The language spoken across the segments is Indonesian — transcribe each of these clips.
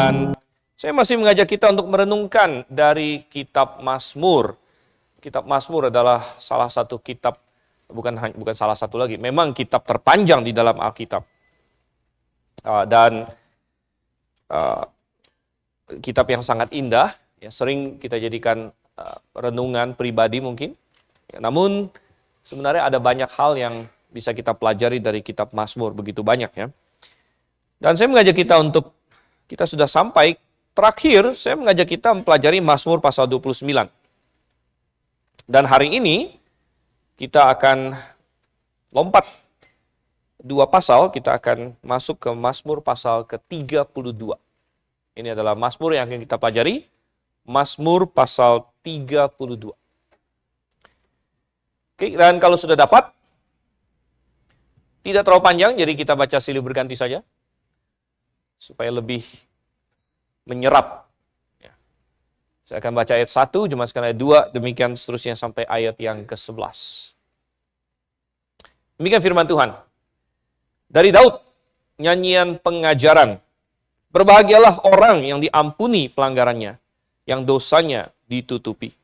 Dan saya masih mengajak kita untuk merenungkan dari kitab Mazmur. Kitab Mazmur adalah salah satu kitab, bukan salah satu lagi, memang kitab terpanjang di dalam Alkitab. Dan kitab yang sangat indah, ya, sering kita jadikan renungan pribadi mungkin. Ya, namun sebenarnya ada banyak hal yang bisa kita pelajari dari kitab Mazmur, begitu banyak ya. Dan saya mengajak kita untuk, kita sudah sampai terakhir, saya mengajak kita mempelajari Mazmur pasal 29. Dan hari ini kita akan lompat 2 pasal, kita akan masuk ke Mazmur pasal ke-32. Ini adalah Mazmur yang akan kita pelajari, Mazmur pasal 32. Oke, dan kalau sudah dapat, tidak terlalu panjang, jadi kita baca silih berganti saja, supaya lebih menyerap. Ya. Saya akan baca ayat 1, jemaskan ayat 2, demikian seterusnya sampai ayat yang ke-11. Demikian firman Tuhan. Dari Daud, nyanyian pengajaran. Berbahagialah orang yang diampuni pelanggarannya, yang dosanya ditutupi.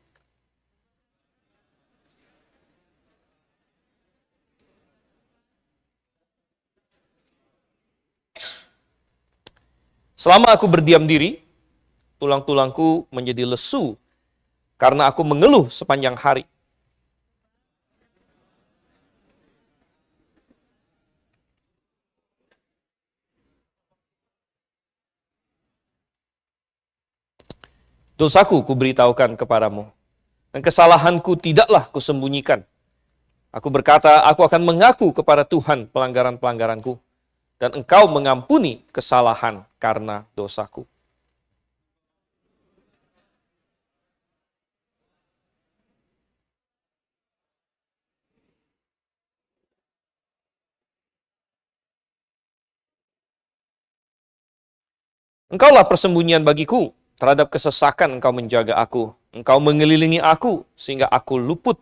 Selama aku berdiam diri, tulang-tulangku menjadi lesu karena aku mengeluh sepanjang hari. Dosaku kuberitahukan kepadamu, dan kesalahanku tidaklah kusembunyikan. Aku berkata, aku akan mengaku kepada Tuhan pelanggaran-pelanggaranku, dan engkau mengampuni kesalahan karena dosaku. Engkaulah persembunyian bagiku, terhadap kesesakan engkau menjaga aku. Engkau mengelilingi aku, sehingga aku luput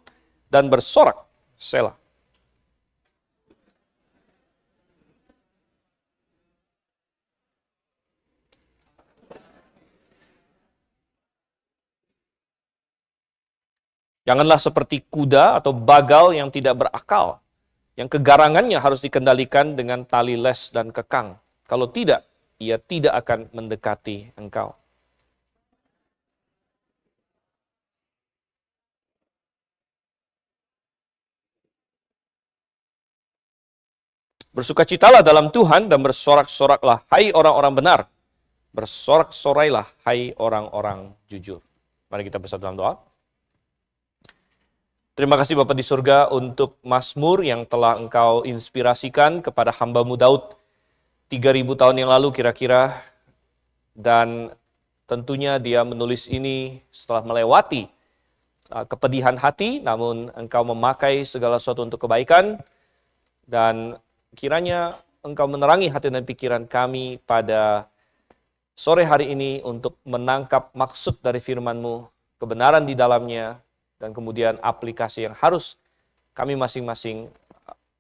dan bersorak. Selah. Janganlah seperti kuda atau bagal yang tidak berakal, yang kegarangannya harus dikendalikan dengan tali les dan kekang. Kalau tidak, ia tidak akan mendekati engkau. Bersukacitalah dalam Tuhan dan bersorak-soraklah, hai orang-orang benar. Bersorak-sorailah, hai orang-orang jujur. Mari kita bersatu dalam doa. Terima kasih Bapa di surga untuk Mazmur yang telah Engkau inspirasikan kepada hamba-Mu Daud 3000 tahun yang lalu kira-kira. Dan tentunya dia menulis ini setelah melewati kepedihan hati, namun Engkau memakai segala sesuatu untuk kebaikan. Dan kiranya Engkau menerangi hati dan pikiran kami pada sore hari ini untuk menangkap maksud dari firman-Mu, kebenaran di dalamnya, dan kemudian aplikasi yang harus kami masing-masing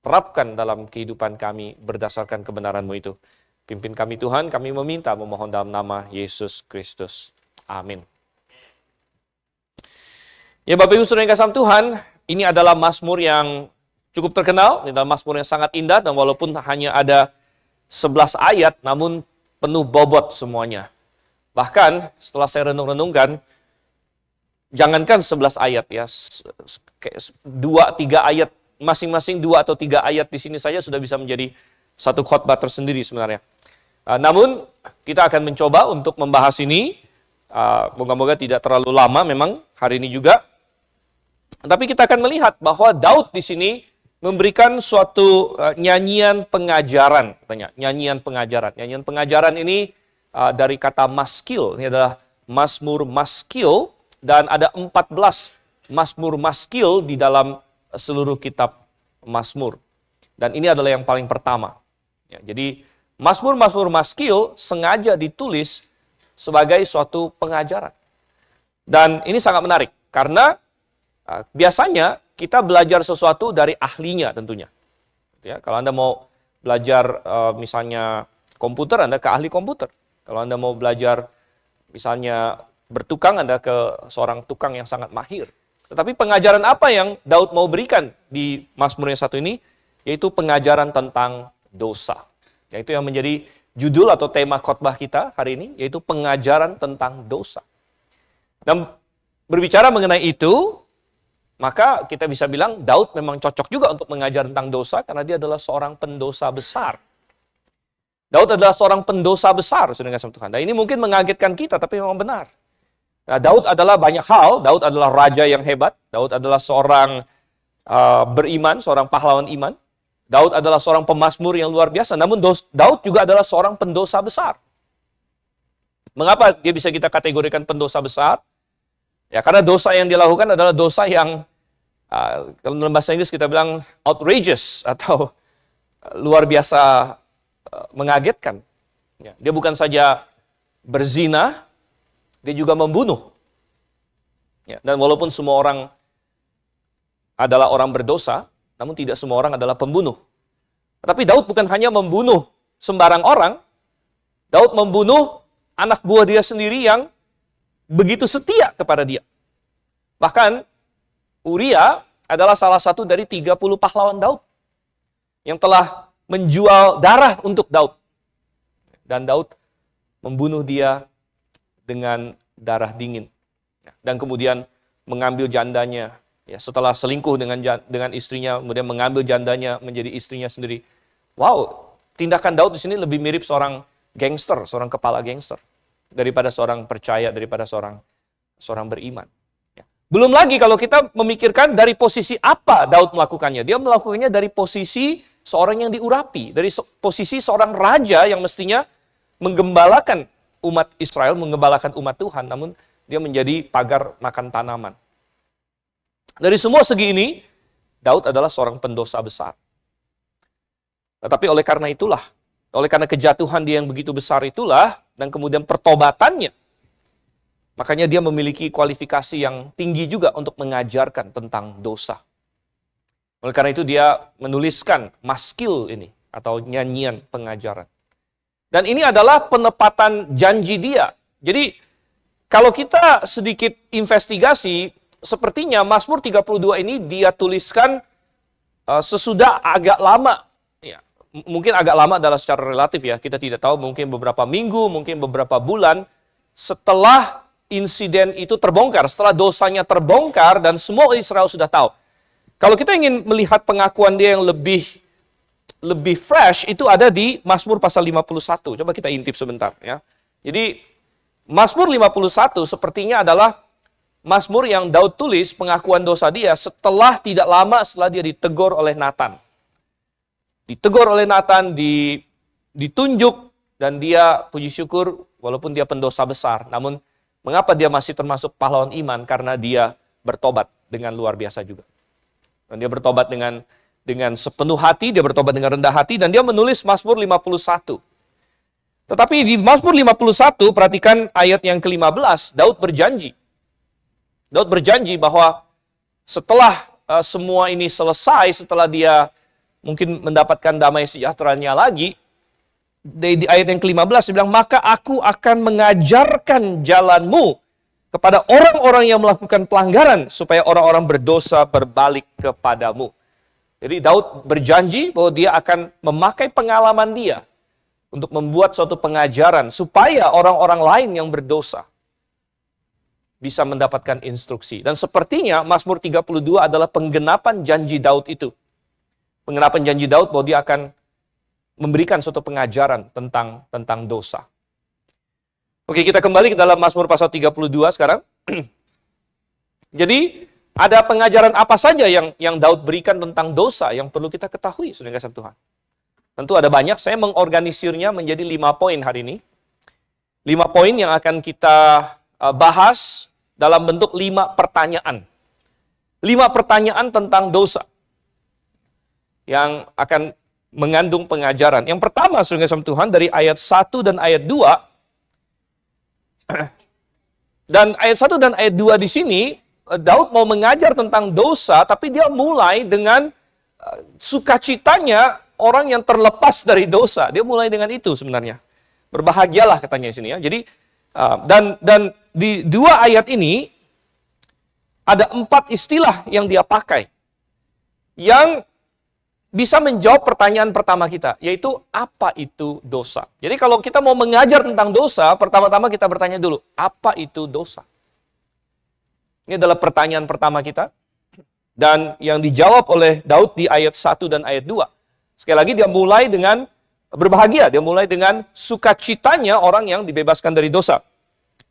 terapkan dalam kehidupan kami berdasarkan kebenaran-Mu itu. Pimpin kami Tuhan, kami memohon dalam nama Yesus Kristus. Amin. Ya Bapak Ibu Saudara yang kasih Tuhan, ini adalah Mazmur yang cukup terkenal, ini adalah Mazmur yang sangat indah, dan walaupun hanya ada 11 ayat, namun penuh bobot semuanya. Bahkan setelah saya renung-renungkan, jangankan 11 ayat ya, 2-3 ayat, masing-masing 2 atau 3 ayat di sini saja sudah bisa menjadi satu khotbah tersendiri sebenarnya. Namun kita akan mencoba untuk membahas ini, moga-moga tidak terlalu lama memang hari ini juga. Tapi kita akan melihat bahwa Daud di sini memberikan suatu nyanyian pengajaran, nyanyian pengajaran. Nyanyian pengajaran ini dari kata maskil, ini adalah Mazmur maskil. Dan ada 14 Mazmur maskil di dalam seluruh kitab Mazmur. Dan ini adalah yang paling pertama. Ya, jadi Mazmur maskil sengaja ditulis sebagai suatu pengajaran. Dan ini sangat menarik, karena biasanya kita belajar sesuatu dari ahlinya tentunya. Ya, kalau Anda mau belajar misalnya komputer, Anda ke ahli komputer. Kalau Anda mau belajar misalnya bertukang, Anda ke seorang tukang yang sangat mahir. Tetapi pengajaran apa yang Daud mau berikan di Mazmur yang satu ini? Yaitu pengajaran tentang dosa. Yaitu yang menjadi judul atau tema khotbah kita hari ini, yaitu pengajaran tentang dosa. Dan berbicara mengenai itu, maka kita bisa bilang Daud memang cocok juga untuk mengajar tentang dosa karena dia adalah seorang pendosa besar. Daud adalah seorang pendosa besar, saudara kasih Tuhan. Dan ini mungkin mengagetkan kita, tapi memang benar. Nah, Daud adalah banyak hal. Daud adalah raja yang hebat. Daud adalah seorang beriman, seorang pahlawan iman. Daud adalah seorang pemazmur yang luar biasa. Namun Daud juga adalah seorang pendosa besar. Mengapa dia bisa kita kategorikan pendosa besar? Ya, karena dosa yang dilakukan adalah dosa yang, kalau dalam bahasa Inggris kita bilang outrageous atau luar biasa mengagetkan. Ya, dia bukan saja berzina, dia juga membunuh. Ya, dan walaupun semua orang adalah orang berdosa, namun tidak semua orang adalah pembunuh. Tetapi Daud bukan hanya membunuh sembarang orang, Daud membunuh anak buah dia sendiri yang begitu setia kepada dia. Bahkan Uria adalah salah satu dari 30 pahlawan Daud yang telah menjual darah untuk Daud. Dan Daud membunuh dia dengan darah dingin. Dan kemudian mengambil jandanya. Ya, setelah selingkuh dengan istrinya, kemudian mengambil jandanya menjadi istrinya sendiri. Wow, tindakan Daud di sini lebih mirip seorang gangster, seorang kepala gangster. Daripada seorang percaya, daripada seorang beriman. Ya. Belum lagi kalau kita memikirkan dari posisi apa Daud melakukannya. Dia melakukannya dari posisi seorang yang diurapi. Dari posisi seorang raja yang mestinya menggembalakan umat Israel, menggembalakan umat Tuhan, namun dia menjadi pagar makan tanaman. Dari semua segi ini, Daud adalah seorang pendosa besar. Tetapi oleh karena itulah, oleh karena kejatuhan dia yang begitu besar itulah, dan kemudian pertobatannya, makanya dia memiliki kualifikasi yang tinggi juga untuk mengajarkan tentang dosa. Oleh karena itu dia menuliskan maskil ini, atau nyanyian pengajaran. Dan ini adalah penepatan janji dia. Jadi, kalau kita sedikit investigasi, sepertinya Mazmur 32 ini dia tuliskan sesudah agak lama. Ya, mungkin agak lama adalah secara relatif ya, kita tidak tahu, mungkin beberapa minggu, mungkin beberapa bulan setelah insiden itu terbongkar, setelah dosanya terbongkar dan semua Israel sudah tahu. Kalau kita ingin melihat pengakuan dia yang lebih fresh, itu ada di Mazmur pasal 51. Coba kita intip sebentar ya. Jadi Mazmur 51 sepertinya adalah Mazmur yang Daud tulis pengakuan dosa dia setelah tidak lama setelah dia ditegur oleh Nathan. Ditegur oleh Nathan, ditunjuk, dan dia puji syukur walaupun dia pendosa besar. Namun mengapa dia masih termasuk pahlawan iman? Karena dia bertobat dengan luar biasa juga. Dan dia bertobat dengan sepenuh hati, dia bertobat dengan rendah hati, dan dia menulis Mazmur 51. Tetapi di Mazmur 51, perhatikan ayat yang ke-15, Daud berjanji. Daud berjanji bahwa setelah semua ini selesai, setelah dia mungkin mendapatkan damai sejahteranya lagi, di ayat yang ke-15 dia bilang, maka aku akan mengajarkan jalanmu kepada orang-orang yang melakukan pelanggaran, supaya orang-orang berdosa berbalik kepadamu. Jadi Daud berjanji bahwa dia akan memakai pengalaman dia untuk membuat suatu pengajaran supaya orang-orang lain yang berdosa bisa mendapatkan instruksi. Dan sepertinya Mazmur 32 adalah penggenapan janji Daud itu. Penggenapan janji Daud bahwa dia akan memberikan suatu pengajaran tentang dosa. Oke, kita kembali ke dalam Mazmur pasal 32 sekarang. Jadi ada pengajaran apa saja yang Daud berikan tentang dosa yang perlu kita ketahui, saudara kasih Tuhan. Tentu ada banyak, saya mengorganisirnya menjadi 5 poin hari ini. 5 poin yang akan kita bahas dalam bentuk 5 pertanyaan. 5 pertanyaan tentang dosa yang akan mengandung pengajaran. Yang pertama, saudara kasih Tuhan, dari ayat 1 dan ayat 2. Dan ayat 1 dan ayat 2 di sini, Daud mau mengajar tentang dosa, tapi dia mulai dengan sukacitanya orang yang terlepas dari dosa. Dia mulai dengan itu sebenarnya. Berbahagialah katanya di sini ya. Jadi dan di dua ayat ini ada 4 istilah yang dia pakai yang bisa menjawab pertanyaan pertama kita, yaitu apa itu dosa. Jadi kalau kita mau mengajar tentang dosa, pertama-tama kita bertanya dulu, apa itu dosa? Ini adalah pertanyaan pertama kita. Dan yang dijawab oleh Daud di ayat 1 dan ayat 2. Sekali lagi dia mulai dengan berbahagia, dia mulai dengan sukacitanya orang yang dibebaskan dari dosa.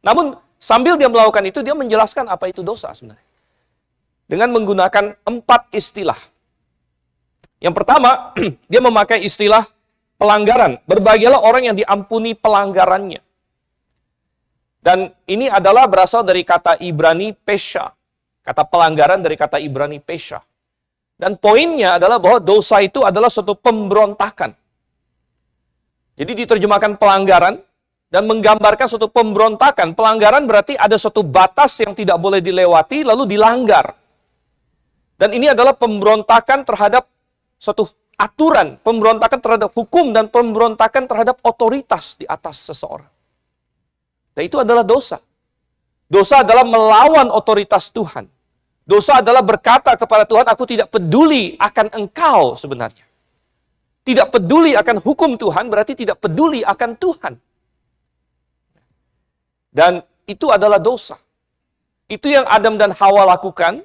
Namun sambil dia melakukan itu, dia menjelaskan apa itu dosa sebenarnya. Dengan menggunakan 4 istilah. Yang pertama, dia memakai istilah pelanggaran. Berbahagialah orang yang diampuni pelanggarannya. Dan ini adalah berasal dari kata Ibrani pesha. Kata pelanggaran dari kata Ibrani pesha. Dan poinnya adalah bahwa dosa itu adalah suatu pemberontakan. Jadi diterjemahkan pelanggaran dan menggambarkan suatu pemberontakan. Pelanggaran berarti ada suatu batas yang tidak boleh dilewati lalu dilanggar. Dan ini adalah pemberontakan terhadap suatu aturan, pemberontakan terhadap hukum dan pemberontakan terhadap otoritas di atas seseorang. Dan itu adalah dosa. Dosa adalah melawan otoritas Tuhan. Dosa adalah berkata kepada Tuhan, aku tidak peduli akan engkau sebenarnya. Tidak peduli akan hukum Tuhan, berarti tidak peduli akan Tuhan. Dan itu adalah dosa. Itu yang Adam dan Hawa lakukan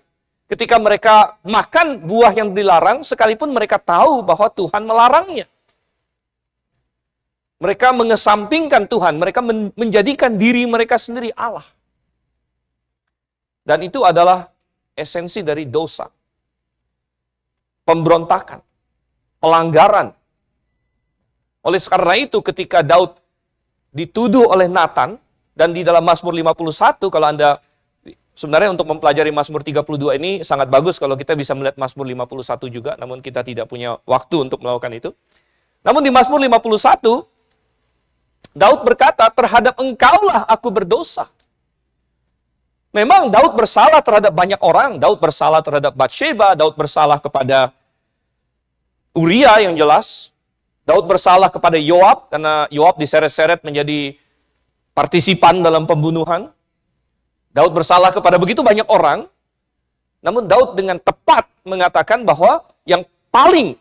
ketika mereka makan buah yang dilarang, sekalipun mereka tahu bahwa Tuhan melarangnya. Mereka mengesampingkan Tuhan, mereka menjadikan diri mereka sendiri Allah. Dan itu adalah esensi dari dosa. Pemberontakan, pelanggaran. Oleh karena itu ketika Daud dituduh oleh Nathan, dan di dalam Mazmur 51, kalau Anda sebenarnya untuk mempelajari Mazmur 32 ini sangat bagus kalau kita bisa melihat Mazmur 51 juga, namun kita tidak punya waktu untuk melakukan itu. Namun di Mazmur 51, Daud berkata, terhadap engkaulah aku berdosa. Memang Daud bersalah terhadap banyak orang. Daud bersalah terhadap Batsheba, Daud bersalah kepada Uria yang jelas. Daud bersalah kepada Yoab, karena Yoab diseret-seret menjadi partisipan dalam pembunuhan. Daud bersalah kepada begitu banyak orang. Namun Daud dengan tepat mengatakan bahwa yang paling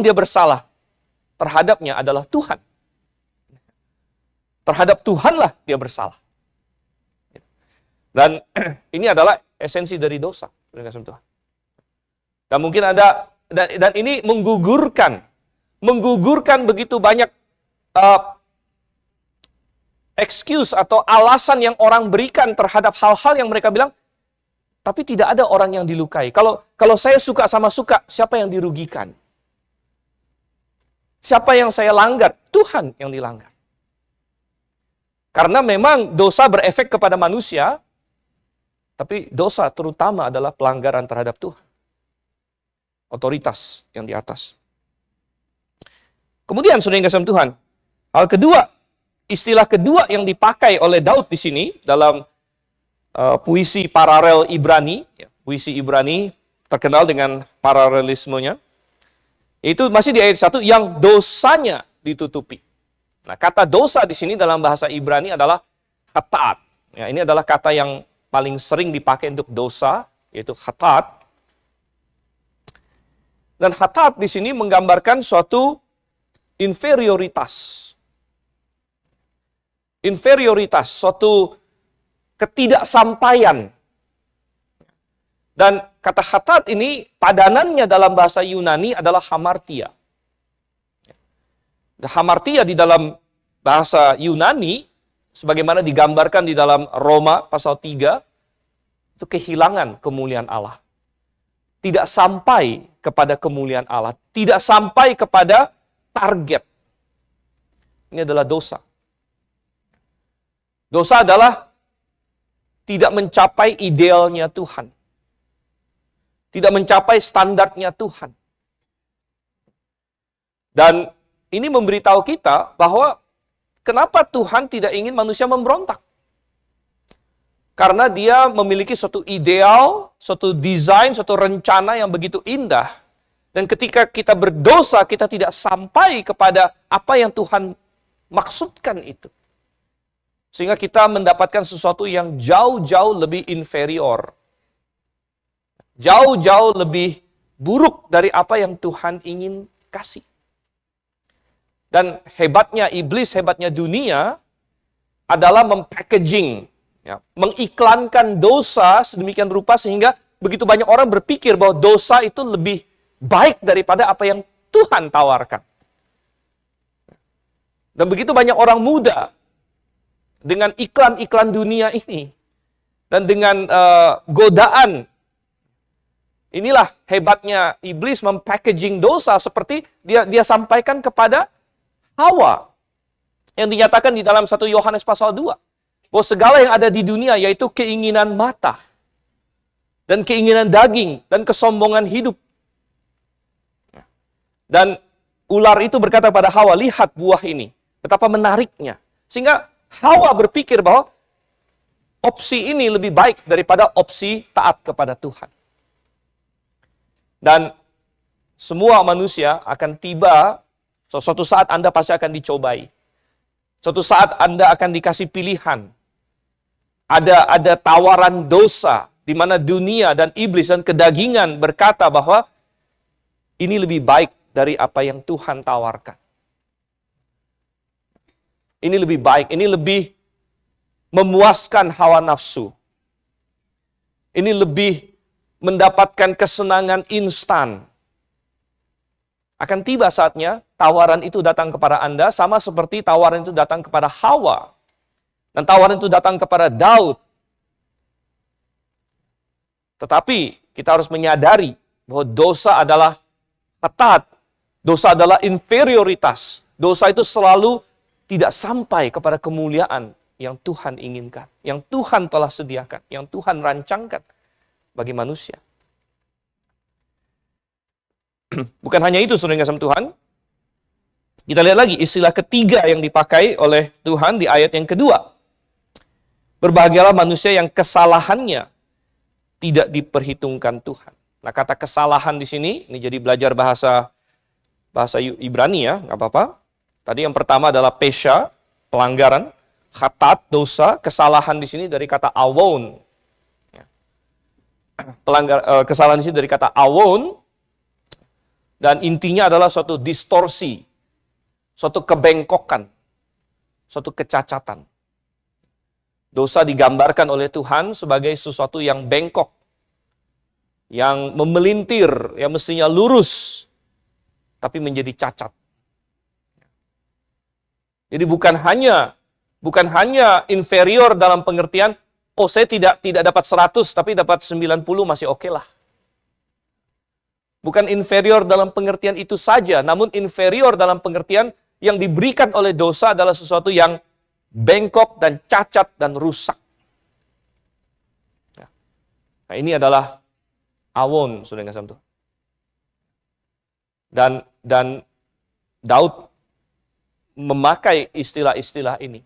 dia bersalah terhadapnya adalah Tuhan. Terhadap Tuhanlah dia bersalah. Dan ini adalah esensi dari dosa. Dan mungkin ada, dan ini menggugurkan begitu banyak excuse atau alasan yang orang berikan terhadap hal-hal yang mereka bilang, tapi tidak ada orang yang dilukai. Kalau saya suka sama suka, siapa yang dirugikan? Siapa yang saya langgar? Tuhan yang dilanggar. Karena memang dosa berefek kepada manusia, tapi dosa terutama adalah pelanggaran terhadap Tuhan. Otoritas yang di atas. Kemudian, saudara yang kasih Tuhan, hal kedua, istilah kedua yang dipakai oleh Daud di sini dalam puisi paralel Ibrani, puisi Ibrani terkenal dengan paralelismenya, itu masih di ayat 1, yang dosanya ditutupi. Nah, kata dosa di sini dalam bahasa Ibrani adalah khatat. Ya, ini adalah kata yang paling sering dipakai untuk dosa, yaitu khatat. Dan khatat di sini menggambarkan suatu inferioritas. Inferioritas, suatu ketidaksampaian. Dan kata khatat ini padanannya dalam bahasa Yunani adalah hamartia. Hamartia di dalam bahasa Yunani, sebagaimana digambarkan di dalam Roma pasal 3, itu kehilangan kemuliaan Allah. Tidak sampai kepada kemuliaan Allah. Tidak sampai kepada target. Ini adalah dosa. Dosa adalah tidak mencapai idealnya Tuhan. Tidak mencapai standarnya Tuhan. Dan ini memberitahu kita bahwa kenapa Tuhan tidak ingin manusia memberontak. Karena dia memiliki suatu ideal, suatu desain, suatu rencana yang begitu indah. Dan ketika kita berdosa, kita tidak sampai kepada apa yang Tuhan maksudkan itu. Sehingga kita mendapatkan sesuatu yang jauh-jauh lebih inferior. Jauh-jauh lebih buruk dari apa yang Tuhan ingin kasih. Dan hebatnya iblis, hebatnya dunia adalah mempackaging, ya, mengiklankan dosa sedemikian rupa sehingga begitu banyak orang berpikir bahwa dosa itu lebih baik daripada apa yang Tuhan tawarkan. Dan begitu banyak orang muda dengan iklan-iklan dunia ini dan dengan godaan. Inilah hebatnya iblis mempackaging dosa seperti dia sampaikan kepada Hawa yang dinyatakan di dalam 1 Yohanes pasal 2. Bahwa segala yang ada di dunia yaitu keinginan mata dan keinginan daging dan kesombongan hidup. Dan ular itu berkata pada Hawa, lihat buah ini, betapa menariknya. Sehingga Hawa berpikir bahwa opsi ini lebih baik daripada opsi taat kepada Tuhan. Dan semua manusia akan tiba, suatu saat Anda pasti akan dicobai. Suatu saat Anda akan dikasih pilihan. Ada tawaran dosa, di mana dunia dan iblis dan kedagingan berkata bahwa ini lebih baik dari apa yang Tuhan tawarkan. Ini lebih baik, ini lebih memuaskan hawa nafsu. Ini lebih mendapatkan kesenangan instan. Akan tiba saatnya tawaran itu datang kepada Anda sama seperti tawaran itu datang kepada Hawa. Dan tawaran itu datang kepada Daud. Tetapi kita harus menyadari bahwa dosa adalah ketat. Dosa adalah inferioritas. Dosa itu selalu tidak sampai kepada kemuliaan yang Tuhan inginkan. Yang Tuhan telah sediakan. Yang Tuhan rancangkan bagi manusia. Bukan hanya itu, saudara yang kasih Tuhan. Kita lihat lagi istilah ketiga yang dipakai oleh Tuhan di ayat yang kedua. Berbahagialah manusia yang kesalahannya tidak diperhitungkan Tuhan. Nah, kata kesalahan di sini, ini jadi belajar bahasa Ibrani ya, nggak apa-apa. Tadi yang pertama adalah pesha, pelanggaran, khatat, dosa, kesalahan di sini dari kata awon. Kesalahan di sini dari kata awon, dan intinya adalah suatu distorsi, suatu kebengkokan, suatu kecacatan. Dosa digambarkan oleh Tuhan sebagai sesuatu yang bengkok, yang memelintir, yang mestinya lurus, tapi menjadi cacat. Jadi bukan hanya inferior dalam pengertian, oh saya tidak dapat 100, tapi dapat 90 masih oke lah. Bukan inferior dalam pengertian itu saja, namun inferior dalam pengertian yang diberikan oleh dosa adalah sesuatu yang bengkok dan cacat dan rusak. Nah, ini adalah awon, saudara yang kasih. Dan Daud memakai istilah-istilah ini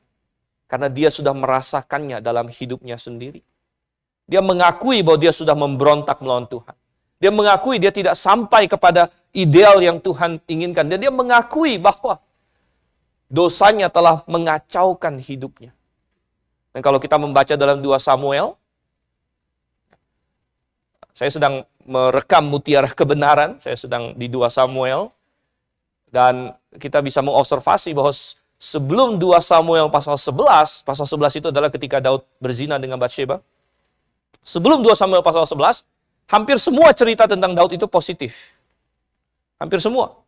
karena dia sudah merasakannya dalam hidupnya sendiri. Dia mengakui bahwa dia sudah memberontak melawan Tuhan. Dia mengakui dia tidak sampai kepada ideal yang Tuhan inginkan. Dan dia mengakui bahwa dosanya telah mengacaukan hidupnya. Dan kalau kita membaca dalam 2 Samuel, saya sedang merekam mutiara kebenaran, saya sedang di 2 Samuel, dan kita bisa mengobservasi bahwa sebelum 2 Samuel pasal 11 itu adalah ketika Daud berzina dengan Batsheba. Sebelum 2 Samuel pasal 11, hampir semua cerita tentang Daud itu positif. Hampir semua.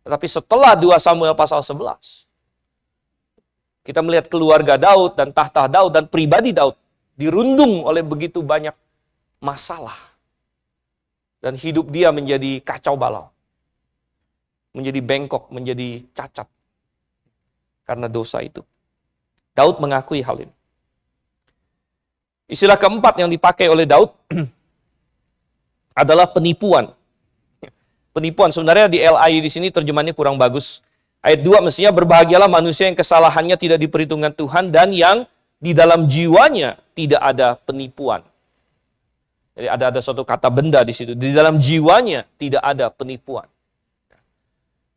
Tetapi setelah 2 Samuel pasal 11, kita melihat keluarga Daud dan tahta Daud dan pribadi Daud dirundung oleh begitu banyak masalah. Dan hidup dia menjadi kacau balau. Menjadi bengkok, menjadi cacat. Karena dosa itu. Daud mengakui hal ini. Istilah keempat yang dipakai oleh Daud adalah penipuan. Penipuan, sebenarnya di LI di sini terjemahannya kurang bagus. Ayat 2 mestinya berbahagialah manusia yang kesalahannya tidak diperhitungkan Tuhan dan yang di dalam jiwanya tidak ada penipuan. Jadi ada suatu kata benda di situ. Di dalam jiwanya tidak ada penipuan.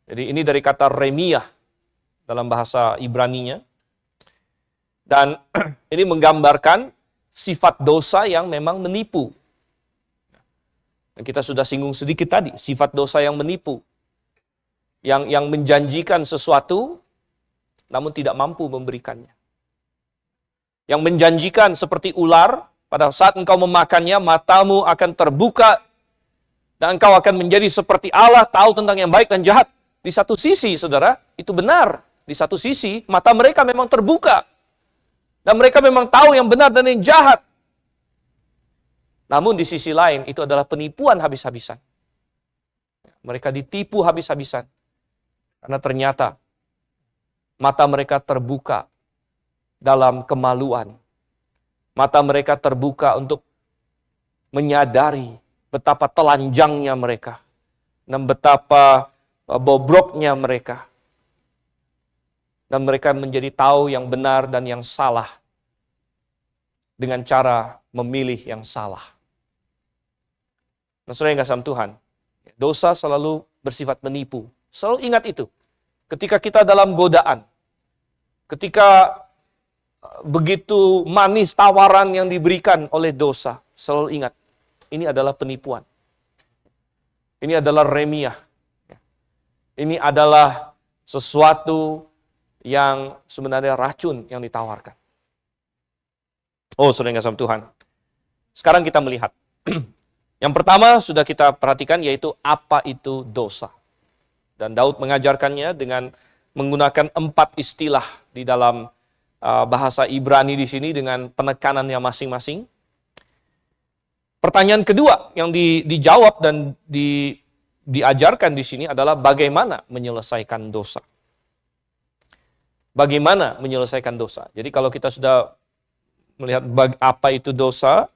Jadi ini dari kata remiah. dalam bahasa Ibraninya. Dan ini menggambarkan sifat dosa yang memang menipu. Dan kita sudah singgung sedikit tadi, sifat dosa yang menipu. Yang menjanjikan sesuatu, namun tidak mampu memberikannya. Yang menjanjikan seperti ular, pada saat engkau memakannya, matamu akan terbuka, dan engkau akan menjadi seperti Allah, tahu tentang yang baik dan jahat. Di satu sisi, saudara, itu benar. Di satu sisi, mata mereka memang terbuka. Dan mereka memang tahu yang benar dan yang jahat. Namun di sisi lain, itu adalah penipuan habis-habisan. Mereka ditipu habis-habisan. Karena ternyata, mata mereka terbuka dalam kemaluan. Mata mereka terbuka untuk menyadari betapa telanjangnya mereka. Dan betapa bobroknya mereka. Dan mereka menjadi tahu yang benar dan yang salah. Dengan cara memilih yang salah. Nah, saudara yang kasih Tuhan, dosa selalu bersifat menipu. Selalu ingat itu. Ketika kita dalam godaan, ketika begitu manis tawaran yang diberikan oleh dosa, selalu ingat, ini adalah penipuan. Ini adalah remiah. Ini adalah sesuatu yang sebenarnya racun yang ditawarkan. Oh, saudara yang kasih Tuhan. Sekarang kita melihat. Yang pertama sudah kita perhatikan yaitu apa itu dosa. Dan Daud mengajarkannya dengan menggunakan 4 istilah di dalam bahasa Ibrani di sini dengan penekanannya masing-masing. Pertanyaan kedua yang dijawab dan diajarkan di sini adalah bagaimana menyelesaikan dosa. Bagaimana menyelesaikan dosa? Jadi kalau kita sudah melihat apa itu dosa,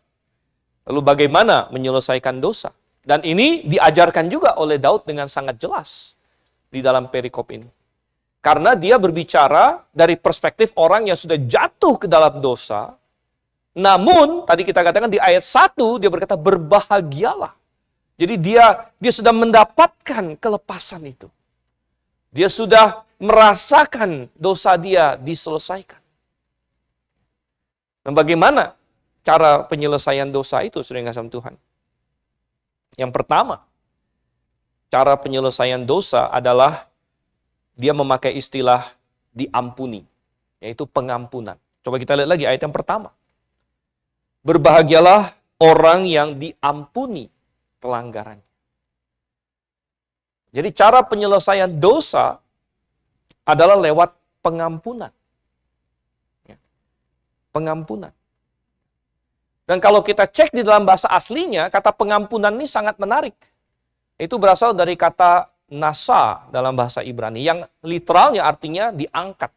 lalu bagaimana menyelesaikan dosa? Dan ini diajarkan juga oleh Daud dengan sangat jelas di dalam perikop ini. Karena dia berbicara dari perspektif orang yang sudah jatuh ke dalam dosa, namun tadi kita katakan di ayat 1 dia berkata berbahagialah. Jadi dia sudah mendapatkan kelepasan itu. Dia sudah merasakan dosa dia diselesaikan. Dan bagaimana cara penyelesaian dosa itu, saudara yang kasih Tuhan? Yang pertama, cara penyelesaian dosa adalah dia memakai istilah diampuni, yaitu pengampunan. Coba kita lihat lagi ayat yang pertama. Berbahagialah orang yang diampuni pelanggarannya. Jadi cara penyelesaian dosa adalah lewat pengampunan. Pengampunan. Dan kalau kita cek di dalam bahasa aslinya, kata pengampunan ini sangat menarik. Itu berasal dari kata nasa dalam bahasa Ibrani, yang literalnya artinya diangkat.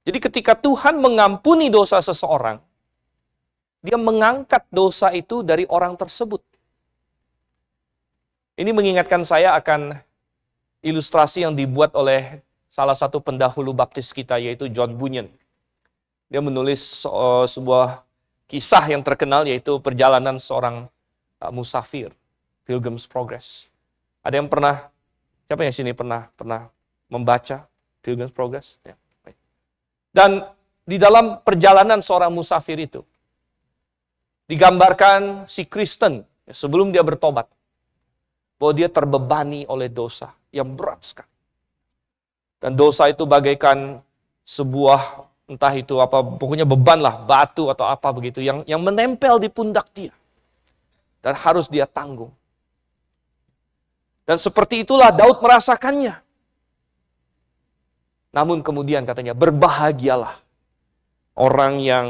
Jadi ketika Tuhan mengampuni dosa seseorang, dia mengangkat dosa itu dari orang tersebut. Ini mengingatkan saya akan ilustrasi yang dibuat oleh salah satu pendahulu baptis kita, yaitu John Bunyan. Dia menulis sebuah kisah yang terkenal, yaitu perjalanan seorang musafir, Pilgrim's Progress. Ada yang pernah, siapa yang sini pernah membaca Pilgrim's Progress? Ya. Dan di dalam perjalanan seorang musafir itu, digambarkan si Kristen sebelum dia bertobat, bahwa dia terbebani oleh dosa yang berat sekali. Dan dosa itu bagaikan sebuah, entah itu apa, pokoknya beban lah, batu atau apa begitu, yang menempel di pundak dia. Dan harus dia tanggung. Dan seperti itulah Daud merasakannya. Namun kemudian katanya, berbahagialah orang yang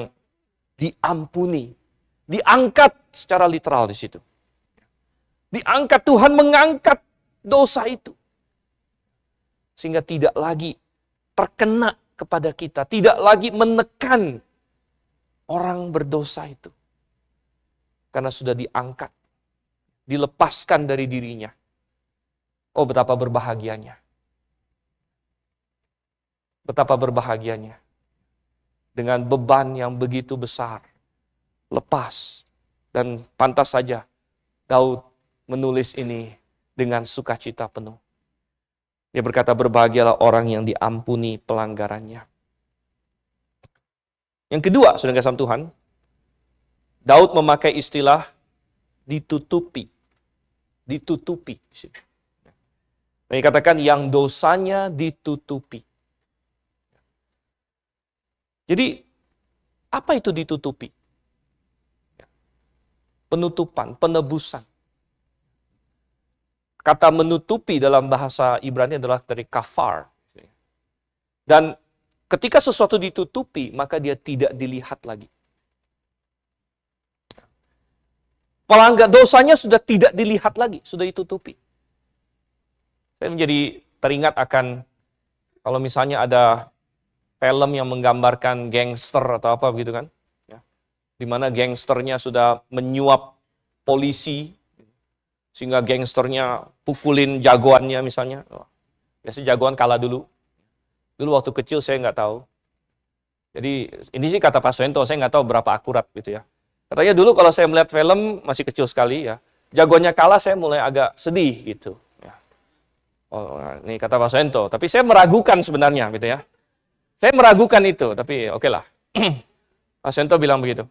diampuni. Diangkat secara literal di situ. Diangkat, Tuhan mengangkat dosa itu. Sehingga tidak lagi terkena kepada kita. Tidak lagi menekan orang berdosa itu. Karena sudah diangkat. Dilepaskan dari dirinya. Oh, betapa berbahagianya. Betapa berbahagianya. Dengan beban yang begitu besar. Lepas. Dan pantas saja Daud menulis ini dengan sukacita penuh. Dia berkata, berbahagialah orang yang diampuni pelanggarannya. Yang kedua, saudara kasih Tuhan, Daud memakai istilah ditutupi. Ditutupi. Nah, dikatakan yang dosanya ditutupi. Jadi, apa itu ditutupi? Penutupan, penebusan. Kata menutupi dalam bahasa Ibrani adalah dari kafar. Dan ketika sesuatu ditutupi, maka dia tidak dilihat lagi. Pelanggar dosanya sudah tidak dilihat lagi, sudah ditutupi. Saya menjadi teringat akan kalau misalnya ada film yang menggambarkan gangster atau apa begitu kan, ya, di mana gangsternya sudah menyuap polisi sehingga gangsternya pukulin jagoannya misalnya. Biasanya jagoan kalah dulu. Dulu waktu kecil saya nggak tahu. Jadi ini sih kata Pak Suento, saya nggak tahu berapa akurat gitu ya. Katanya dulu kalau saya melihat film masih kecil sekali ya, jagoannya kalah saya mulai agak sedih gitu. Ya. Oh, ini kata Pak Suento. Tapi saya meragukan sebenarnya gitu ya. Saya meragukan itu, tapi oke lah. Pak Suento bilang begitu.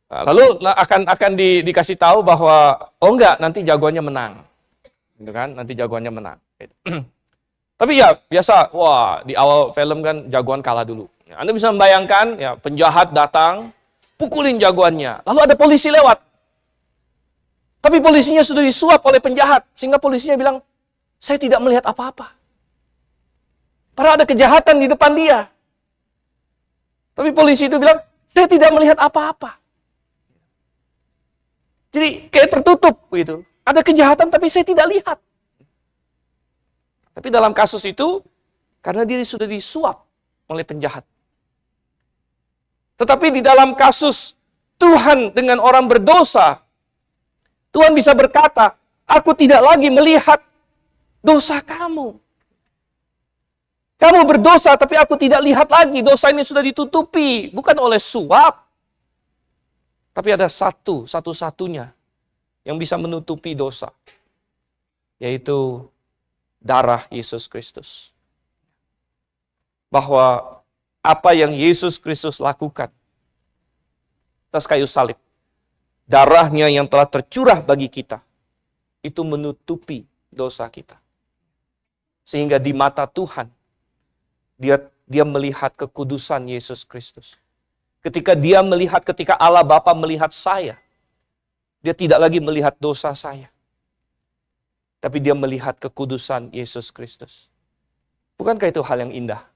Lalu akan dikasih tahu bahwa oh enggak, nanti jagoannya menang. Gitu kan? Nanti jagoannya menang. Tapi ya biasa, wah di awal film kan jagoan kalah dulu. Anda bisa membayangkan ya penjahat datang, pukulin jagoannya. Lalu ada polisi lewat. Tapi polisinya sudah disuap oleh penjahat. Sehingga polisinya bilang, saya tidak melihat apa-apa. Padahal ada kejahatan di depan dia. Tapi polisi itu bilang, saya tidak melihat apa-apa. Jadi kayak tertutup gitu. Ada kejahatan tapi saya tidak lihat. Tapi dalam kasus itu, karena dia sudah disuap oleh penjahat. Tetapi di dalam kasus Tuhan dengan orang berdosa, Tuhan bisa berkata, aku tidak lagi melihat dosa kamu. Kamu berdosa, tapi aku tidak lihat lagi. Dosa ini sudah ditutupi, bukan oleh suap. Tapi ada satu-satunya yang bisa menutupi dosa. Yaitu darah Yesus Kristus. Bahwa apa yang Yesus Kristus lakukan atas kayu salib, darahnya yang telah tercurah bagi kita, itu menutupi dosa kita. Sehingga di mata Tuhan, dia melihat kekudusan Yesus Kristus. Ketika Allah Bapa melihat saya, dia tidak lagi melihat dosa saya. Tapi dia melihat kekudusan Yesus Kristus. Bukankah itu hal yang indah?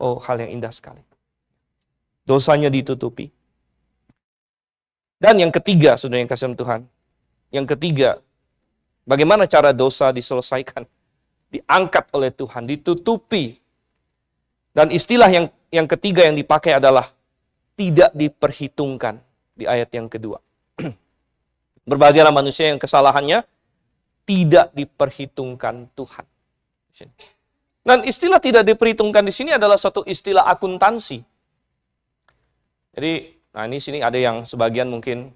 Oh, hal yang indah sekali. Dosanya ditutupi. Dan yang ketiga, saudara yang kasih Tuhan. Yang ketiga, bagaimana cara dosa diselesaikan? Diangkat oleh Tuhan, ditutupi. Dan istilah yang ketiga yang dipakai adalah tidak diperhitungkan di ayat yang kedua. Berbahagialah manusia yang kesalahannya tidak diperhitungkan Tuhan. Dan istilah tidak diperhitungkan di sini adalah satu istilah akuntansi. Jadi, nah ini sini ada yang sebagian mungkin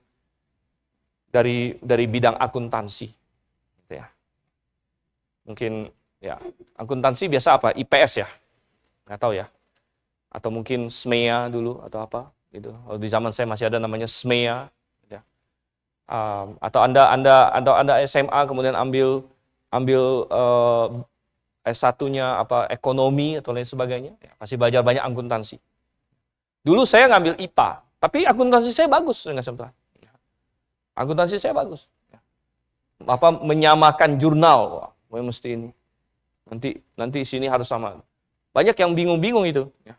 dari bidang akuntansi, gitu ya. Mungkin ya akuntansi biasa apa? IPS ya, nggak tahu ya. Atau mungkin SMEA dulu atau apa gitu. Kalau di zaman saya masih ada namanya SMEA. Ya. Atau anda SMA kemudian ambil S1-nya apa ekonomi atau lain sebagainya, ya, pasti belajar banyak akuntansi. Dulu saya ngambil IPA, tapi akuntansi saya bagus dengan Tuhan. Akuntansi saya bagus. Apa menyamakan jurnal, wah, mesti ini. Nanti sini harus sama. Banyak yang bingung-bingung itu. Ya.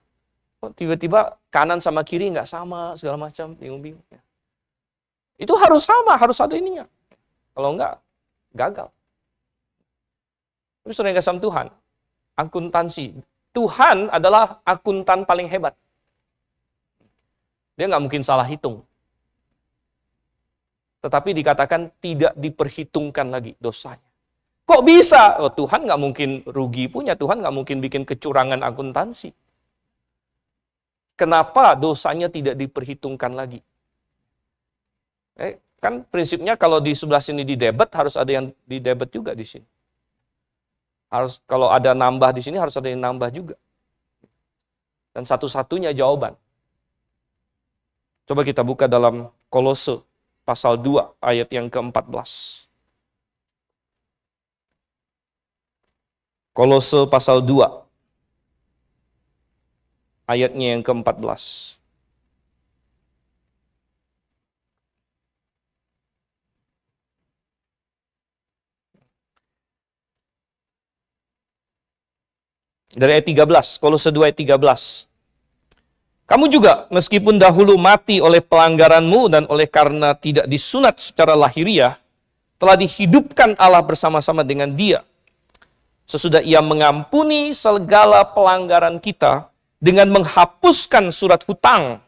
Kok tiba-tiba kanan sama kiri nggak sama segala macam, bingung-bingung. Ya. Itu harus sama, harus ada ininya. Kalau enggak, gagal. Tapi saudara yang kasih Tuhan, akuntansi. Tuhan adalah akuntan paling hebat. Dia nggak mungkin salah hitung. Tetapi dikatakan tidak diperhitungkan lagi dosanya. Kok bisa? Oh, Tuhan nggak mungkin rugi punya. Tuhan nggak mungkin bikin kecurangan akuntansi. Kenapa dosanya tidak diperhitungkan lagi? Kan prinsipnya kalau di sebelah sini di debit, harus ada yang di debit juga di sini. Harus, kalau ada nambah di sini harus ada yang nambah juga. Dan satu-satunya jawaban. Coba kita buka dalam Kolose pasal 2 ayat yang ke-14. Kolose pasal 2 ayatnya yang ke-14. Dari ayat 13, Kolose 2 ayat 13. Kamu juga meskipun dahulu mati oleh pelanggaranmu dan oleh karena tidak disunat secara lahiriah, telah dihidupkan Allah bersama-sama dengan Dia. Sesudah Ia mengampuni segala pelanggaran kita dengan menghapuskan surat hutang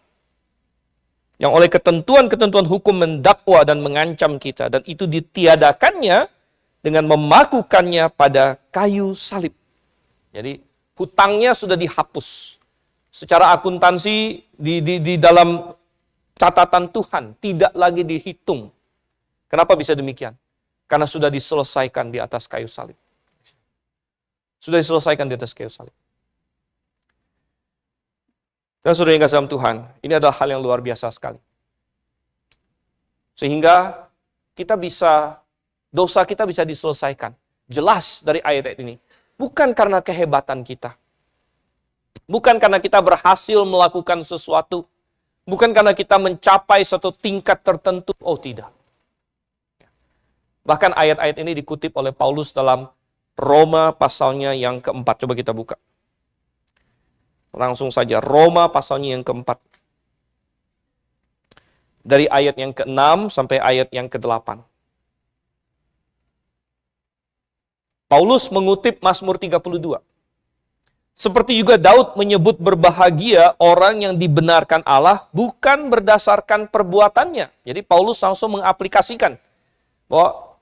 yang oleh ketentuan-ketentuan hukum mendakwa dan mengancam kita. Dan itu ditiadakannya dengan memakukannya pada kayu salib. Jadi hutangnya sudah dihapus. Secara akuntansi di dalam catatan Tuhan tidak lagi dihitung. Kenapa bisa demikian? Karena sudah diselesaikan di atas kayu salib. Sudah diselesaikan di atas kayu salib. Dan saudara yang kasih dalam Tuhan, ini adalah hal yang luar biasa sekali. Sehingga dosa kita bisa diselesaikan. Jelas dari ayat-ayat ini. Bukan karena kehebatan kita. Bukan karena kita berhasil melakukan sesuatu. Bukan karena kita mencapai satu tingkat tertentu. Oh tidak. Bahkan ayat-ayat ini dikutip oleh Paulus dalam Roma pasalnya yang keempat. Coba kita buka. Langsung saja, Roma pasalnya yang keempat. Dari ayat yang ke-6 sampai ayat yang ke-8. Paulus mengutip Mazmur 32. Seperti juga Daud menyebut berbahagia orang yang dibenarkan Allah bukan berdasarkan perbuatannya. Jadi Paulus langsung mengaplikasikan bahwa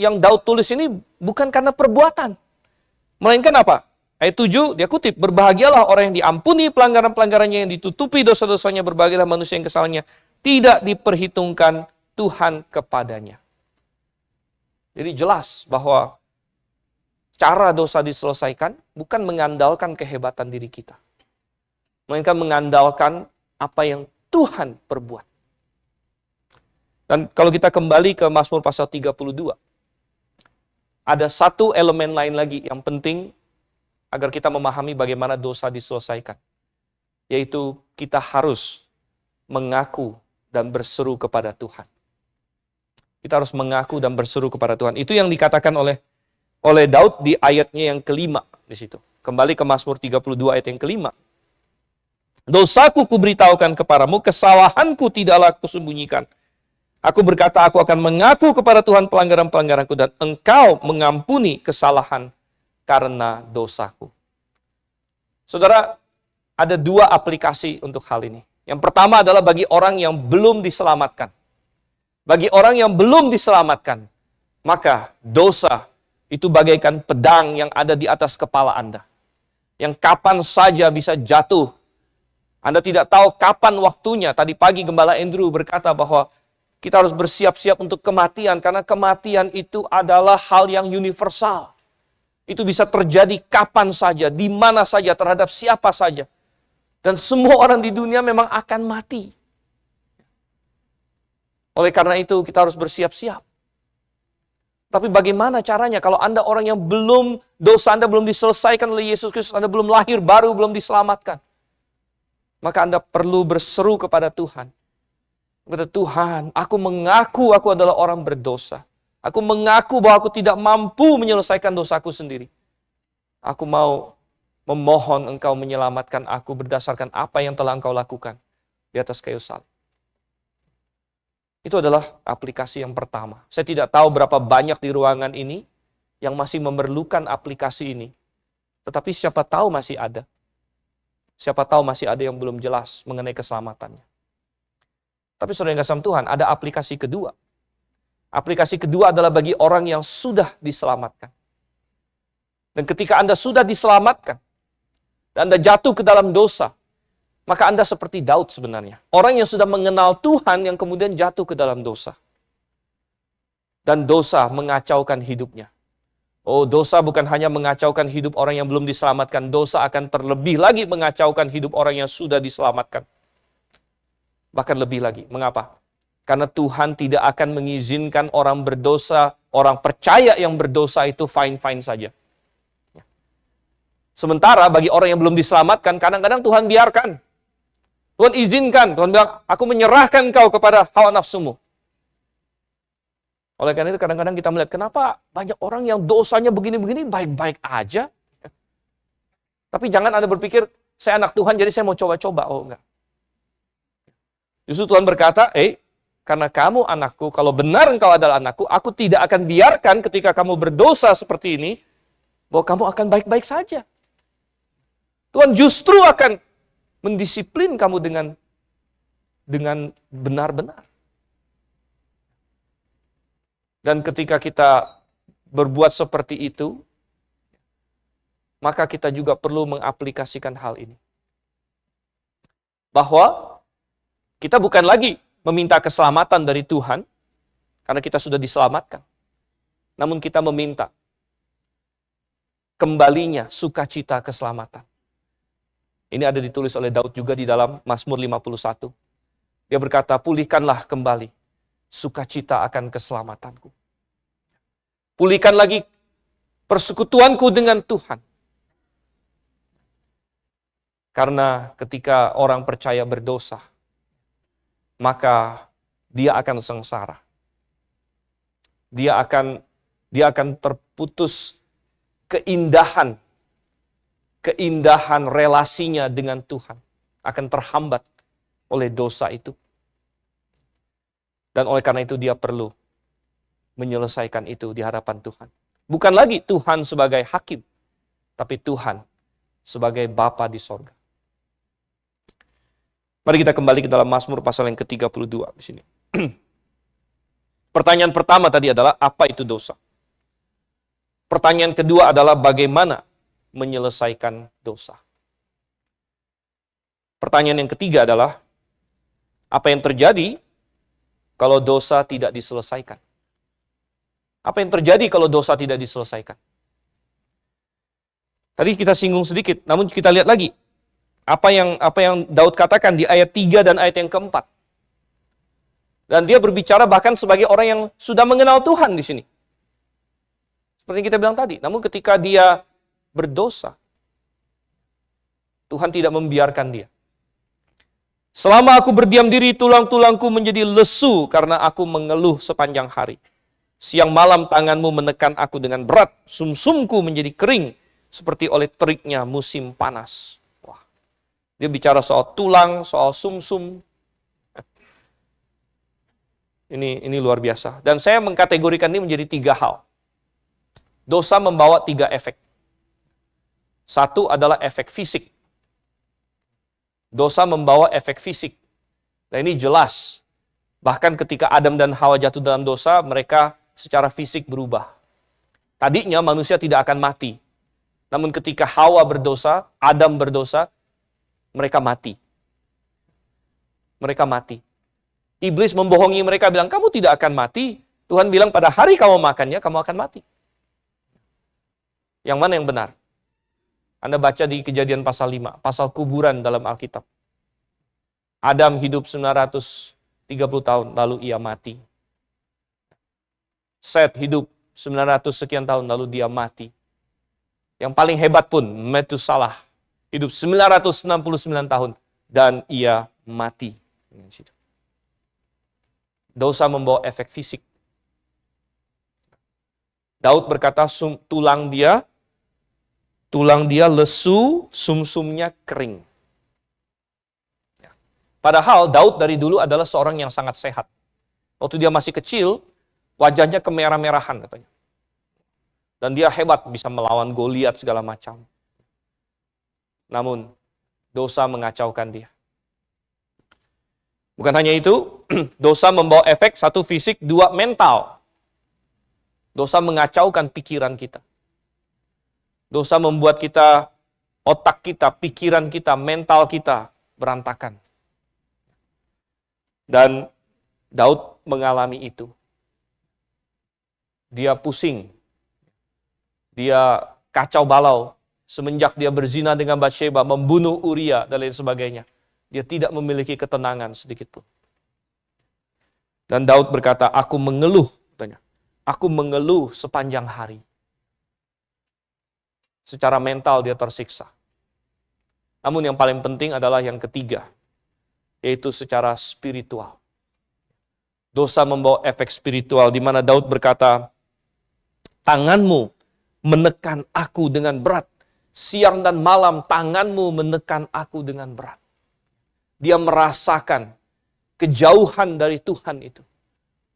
yang Daud tulis ini bukan karena perbuatan. Melainkan apa? Ayat 7 dia kutip, berbahagialah orang yang diampuni pelanggaran-pelanggarannya, yang ditutupi dosa-dosanya, berbahagialah manusia yang kesalahannya tidak diperhitungkan Tuhan kepadanya. Jadi jelas bahwa cara dosa diselesaikan bukan mengandalkan kehebatan diri kita. Melainkan mengandalkan apa yang Tuhan perbuat. Dan kalau kita kembali ke Mazmur pasal 32, ada satu elemen lain lagi yang penting agar kita memahami bagaimana dosa diselesaikan. Yaitu kita harus mengaku dan berseru kepada Tuhan. Kita harus mengaku dan berseru kepada Tuhan. Itu yang dikatakan oleh Daud di ayatnya yang kelima di situ. Kembali ke Mazmur 32 ayat yang kelima. Dosaku kuberitahukan kepadamu, kesalahanku tidaklah kusembunyikan. Aku berkata, aku akan mengaku kepada Tuhan pelanggaran-pelanggaranku dan Engkau mengampuni kesalahan karena dosaku. Saudara, ada dua aplikasi untuk hal ini. Yang pertama adalah bagi orang yang belum diselamatkan. Bagi orang yang belum diselamatkan, maka dosa itu bagaikan pedang yang ada di atas kepala Anda. Yang kapan saja bisa jatuh. Anda tidak tahu kapan waktunya. Tadi pagi Gembala Andrew berkata bahwa kita harus bersiap-siap untuk kematian. Karena kematian itu adalah hal yang universal. Itu bisa terjadi kapan saja, di mana saja, terhadap siapa saja. Dan semua orang di dunia memang akan mati. Oleh karena itu kita harus bersiap-siap. Tapi bagaimana caranya kalau Anda orang yang dosa Anda belum diselesaikan oleh Yesus Kristus, Anda belum lahir baru, belum diselamatkan. Maka Anda perlu berseru kepada Tuhan. Kepada Tuhan, aku mengaku aku adalah orang berdosa. Aku mengaku bahwa aku tidak mampu menyelesaikan dosaku sendiri. Aku mau memohon Engkau menyelamatkan aku berdasarkan apa yang telah Engkau lakukan di atas kayu salib. Itu adalah aplikasi yang pertama. Saya tidak tahu berapa banyak di ruangan ini yang masih memerlukan aplikasi ini. Tetapi siapa tahu masih ada. Siapa tahu masih ada yang belum jelas mengenai keselamatannya. Tapi saudara yang kasih Tuhan, ada aplikasi kedua. Aplikasi kedua adalah bagi orang yang sudah diselamatkan. Dan ketika Anda sudah diselamatkan, dan Anda jatuh ke dalam dosa, maka Anda seperti Daud sebenarnya. Orang yang sudah mengenal Tuhan yang kemudian jatuh ke dalam dosa. Dan dosa mengacaukan hidupnya. Oh, dosa bukan hanya mengacaukan hidup orang yang belum diselamatkan, dosa akan terlebih lagi mengacaukan hidup orang yang sudah diselamatkan. Bahkan lebih lagi. Mengapa? Karena Tuhan tidak akan mengizinkan orang berdosa, orang percaya yang berdosa itu fine-fine saja. Sementara bagi orang yang belum diselamatkan, kadang-kadang Tuhan biarkan. Tuhan izinkan, Tuhan bilang, aku menyerahkan kau kepada hawa nafsumu. Oleh karena itu kadang-kadang kita melihat, kenapa banyak orang yang dosanya begini-begini baik-baik aja. Tapi jangan Anda berpikir, saya anak Tuhan jadi saya mau coba-coba. Oh enggak. Justru Tuhan berkata, karena kamu anakku, kalau benar engkau adalah anakku, aku tidak akan biarkan ketika kamu berdosa seperti ini, bahwa kamu akan baik-baik saja. Tuhan justru akan mendisiplin kamu dengan benar-benar. Dan ketika kita berbuat seperti itu, maka kita juga perlu mengaplikasikan hal ini. Bahwa kita bukan lagi meminta keselamatan dari Tuhan, karena kita sudah diselamatkan. Namun kita meminta kembalinya sukacita keselamatan. Ini ada ditulis oleh Daud juga di dalam Mazmur 51. Dia berkata, pulihkanlah kembali sukacita akan keselamatanku. Pulihkan lagi persekutuanku dengan Tuhan. Karena ketika orang percaya berdosa, maka dia akan sengsara. Dia akan terputus keindahan relasinya dengan Tuhan. Akan terhambat oleh dosa itu. Dan oleh karena itu dia perlu menyelesaikan itu di hadapan Tuhan. Bukan lagi Tuhan sebagai hakim, tapi Tuhan sebagai Bapa di sorga. Mari kita kembali ke dalam Mazmur pasal yang ke-32 di sini. Pertanyaan pertama tadi adalah, apa itu dosa? Pertanyaan kedua adalah, bagaimana menyelesaikan dosa? Pertanyaan yang ketiga adalah, apa yang terjadi kalau dosa tidak diselesaikan? Apa yang terjadi kalau dosa tidak diselesaikan? Tadi kita singgung sedikit, namun kita lihat lagi. Apa yang Daud katakan di ayat 3 dan ayat yang keempat. Dan dia berbicara bahkan sebagai orang yang sudah mengenal Tuhan di sini. Seperti yang kita bilang tadi. Namun ketika dia berdosa, Tuhan tidak membiarkan dia. Selama aku berdiam diri, tulang-tulangku menjadi lesu karena aku mengeluh sepanjang hari. Siang malam tanganmu menekan aku dengan berat. Sumsumku menjadi kering seperti oleh teriknya musim panas. Dia bicara soal tulang, soal sumsum. Ini luar biasa. Dan saya mengkategorikan ini menjadi 3 hal. Dosa membawa 3 efek. Satu adalah efek fisik. Dosa membawa efek fisik. Dan ini jelas. Bahkan ketika Adam dan Hawa jatuh dalam dosa, mereka secara fisik berubah. Tadinya manusia tidak akan mati. Namun ketika Hawa berdosa, Adam berdosa, mereka mati. Mereka mati. Iblis membohongi mereka, bilang, kamu tidak akan mati. Tuhan bilang, pada hari kamu makannya, kamu akan mati. Yang mana yang benar? Anda baca di Kejadian pasal 5, pasal kuburan dalam Alkitab. Adam hidup 930 tahun, lalu ia mati. Set hidup 900 sekian tahun, lalu dia mati. Yang paling hebat pun, Metusalah, hidup 969 tahun, dan ia mati. Dosa membawa efek fisik. Daud berkata, tulang dia lesu, sumsumnya kering. Padahal Daud dari dulu adalah seorang yang sangat sehat. Waktu dia masih kecil, wajahnya kemerah-merahan katanya. Dan dia hebat, bisa melawan Goliat segala macam. Namun, dosa mengacaukan dia. Bukan hanya itu, dosa membawa efek, 1 fisik, 2 mental. Dosa mengacaukan pikiran kita. Dosa membuat kita, otak kita, pikiran kita, mental kita berantakan. Dan Daud mengalami itu. Dia pusing. Dia kacau balau semenjak dia berzina dengan Batsheba, membunuh Uria dan lain sebagainya. Dia tidak memiliki ketenangan sedikit pun. Dan Daud berkata, aku mengeluh, katanya. Aku mengeluh sepanjang hari. Secara mental dia tersiksa. Namun yang paling penting adalah yang ketiga, yaitu secara spiritual. Dosa membawa efek spiritual, di mana Daud berkata, tanganmu menekan aku dengan berat. Siang dan malam tanganmu menekan aku dengan berat. Dia merasakan kejauhan dari Tuhan itu.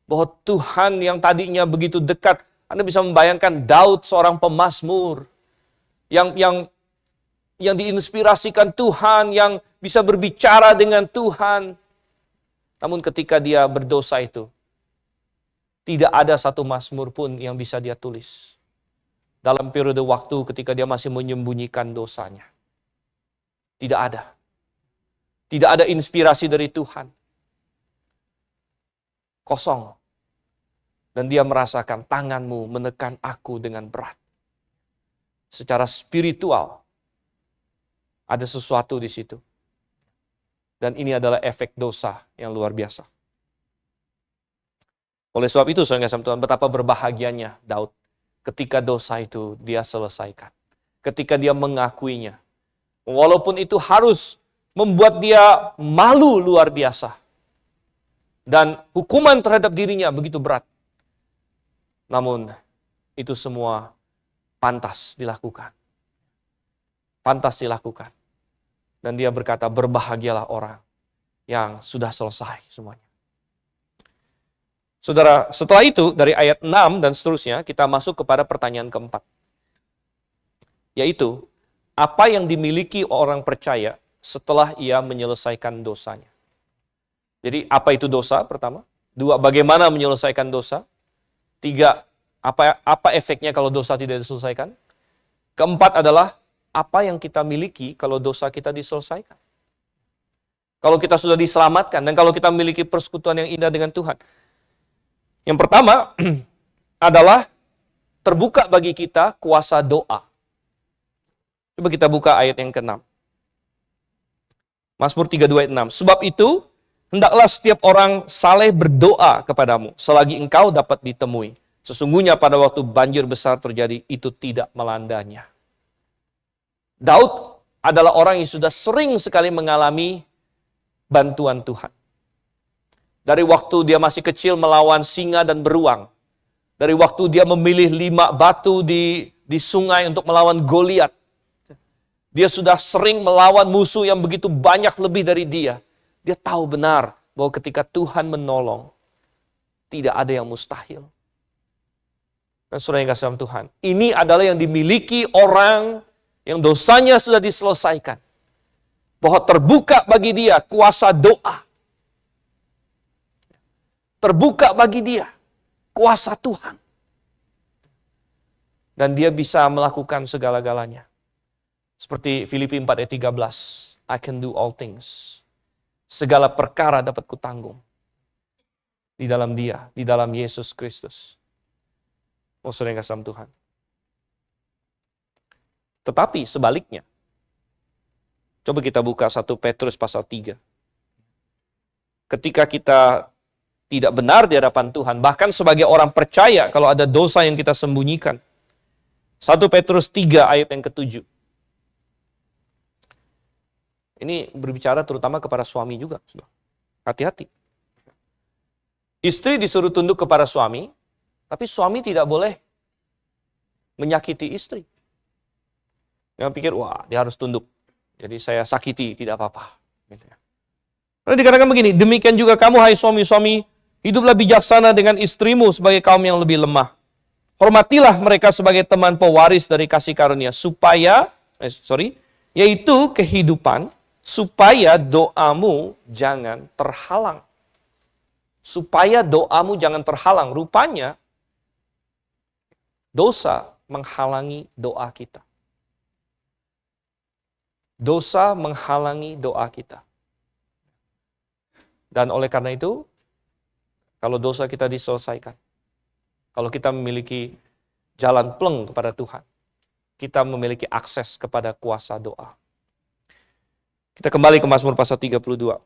Bahwa Tuhan yang tadinya begitu dekat. Anda bisa membayangkan Daud seorang pemazmur. Yang diinspirasikan Tuhan, yang bisa berbicara dengan Tuhan. Namun ketika dia berdosa itu, tidak ada satu mazmur pun yang bisa dia tulis. Dalam periode waktu ketika dia masih menyembunyikan dosanya. Tidak ada. Tidak ada inspirasi dari Tuhan. Kosong. Dan dia merasakan tanganmu menekan aku dengan berat. Secara spiritual, ada sesuatu di situ. Dan ini adalah efek dosa yang luar biasa. Oleh sebab itu, saudara kasih Tuhan, betapa berbahagianya Daud ketika dosa itu dia selesaikan. Ketika dia mengakuinya. Walaupun itu harus membuat dia malu luar biasa. Dan hukuman terhadap dirinya begitu berat. Namun, itu semua pantas dilakukan. Pantas dilakukan. Dan dia berkata, berbahagialah orang yang sudah selesai semuanya. Saudara, setelah itu dari ayat 6 dan seterusnya, kita masuk kepada pertanyaan keempat. Yaitu, apa yang dimiliki orang percaya setelah ia menyelesaikan dosanya? Jadi, apa itu dosa pertama? 2, bagaimana menyelesaikan dosa? 3, apa efeknya kalau dosa tidak diselesaikan? Keempat adalah, apa yang kita miliki kalau dosa kita diselesaikan? Kalau kita sudah diselamatkan, dan kalau kita memiliki persekutuan yang indah dengan Tuhan. Yang pertama adalah terbuka bagi kita kuasa doa. Coba kita buka ayat yang ke-6. Mazmur 32 ayat 6. Sebab itu, hendaklah setiap orang saleh berdoa kepadamu, selagi engkau dapat ditemui. Sesungguhnya pada waktu banjir besar terjadi, itu tidak melandanya. Daud adalah orang yang sudah sering sekali mengalami bantuan Tuhan. Dari waktu dia masih kecil melawan singa dan beruang. Dari waktu dia memilih 5 batu di sungai untuk melawan Goliat. Dia sudah sering melawan musuh yang begitu banyak lebih dari dia. Dia tahu benar bahwa ketika Tuhan menolong, tidak ada yang mustahil. Dan saudara yang kasih dalam Tuhan, ini adalah yang dimiliki orang yang dosanya sudah diselesaikan. Bahwa terbuka bagi dia kuasa doa. Terbuka bagi dia kuasa Tuhan. Dan dia bisa melakukan segala-galanya. Seperti Filipi 4 ayat 13. I can do all things. Segala perkara dapat kutanggung. Di dalam dia, di dalam Yesus Kristus. Oh, saudara yang kasih dalam Tuhan. Tetapi sebaliknya. Coba kita buka 1 Petrus pasal 3. Ketika kita tidak benar di hadapan Tuhan, bahkan sebagai orang percaya kalau ada dosa yang kita sembunyikan. 1 Petrus 3 ayat yang ke-7. Ini berbicara terutama kepada suami juga. Hati-hati. Istri disuruh tunduk kepada suami, tapi suami tidak boleh menyakiti istri. Yang pikir, wah dia harus tunduk. Jadi saya sakiti, tidak apa-apa. Gitu ya. Lalu dikatakan begini, demikian juga kamu hai suami-suami, hiduplah bijaksana dengan istrimu sebagai kaum yang lebih lemah. Hormatilah mereka sebagai teman pewaris dari kasih karunia, yaitu kehidupan, supaya doamu jangan terhalang. Supaya doamu jangan terhalang. Rupanya, dosa menghalangi doa kita. Dosa menghalangi doa kita. Dan oleh karena itu, kalau dosa kita diselesaikan, kalau kita memiliki jalan pleng kepada Tuhan. Kita memiliki akses kepada kuasa doa. Kita kembali ke Mazmur pasal 32.